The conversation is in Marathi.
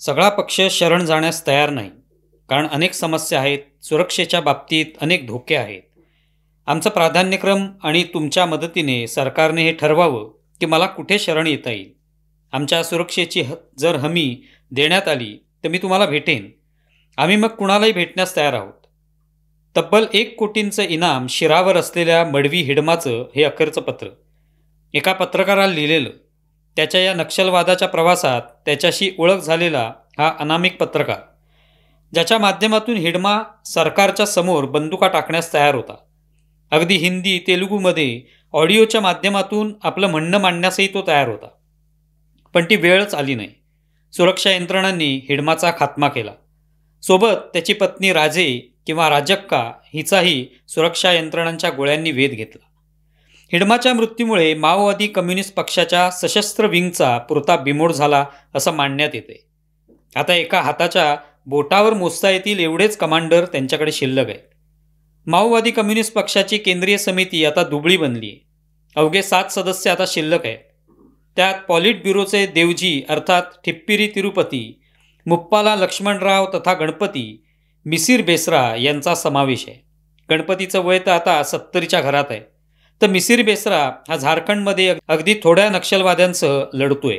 सगळा पक्ष शरण जाण्यास तयार नाही. कारण अनेक समस्या आहेत, सुरक्षेच्या बाबतीत अनेक धोके आहेत. आमचा प्राधान्यक्रम आणि तुमच्या मदतीने सरकारने हे ठरवावं की मला कुठे शरण येता येईल. आमच्या सुरक्षेची जर हमी देण्यात आली तर मी तुम्हाला भेटेन. आम्ही मग कुणालाही भेटण्यास तयार आहोत. तब्बल 1 कोटींचं इनाम शिरावर असलेल्या मडवी हिडमाचं हे अखेरचं पत्र. एका पत्रकाराला लिहिलेलं. त्याच्या या नक्षलवादाच्या प्रवासात त्याच्याशी ओळख झालेला हा अनामिक पत्रकार, ज्याच्या माध्यमातून हिडमा सरकारच्या समोर बंदुका टाकण्यास तयार होता. अगदी हिंदी तेलुगूमध्ये ऑडिओच्या माध्यमातून आपलं म्हणणं मांडण्यासही तो तयार होता. पण ती वेळच आली नाही. सुरक्षा यंत्रणांनी हिडमाचा खात्मा केला. सोबत त्याची पत्नी राजे किंवा राजक्का हिचाही सुरक्षा यंत्रणांच्या गोळ्यांनी वेध घेतला. हिडमाच्या मृत्यूमुळे माओवादी कम्युनिस्ट पक्षाच्या सशस्त्र विंगचा पुरता बिमोड झाला असं मानण्यात येते. आता एका हाताच्या बोटावर मोजता येतील एवढेच कमांडर त्यांच्याकडे शिल्लक आहेत. माओवादी कम्युनिस्ट पक्षाची केंद्रीय समिती आता दुबळी बनली आहे. अवघे 7 सदस्य आता शिल्लक आहेत. त्यात पॉलिट ब्युरोचे देवजी अर्थात ठिप्पिरी तिरुपती, मुप्पाला लक्ष्मणराव तथा गणपती मिसिर बेसरा यांचा समावेश आहे. गणपतीचं वय तर आता 70च्या घरात आहे. तर मिसिर बेसरा हा झारखंडमध्ये अगदी थोड्या नक्षलवाद्यांसह लढतोय.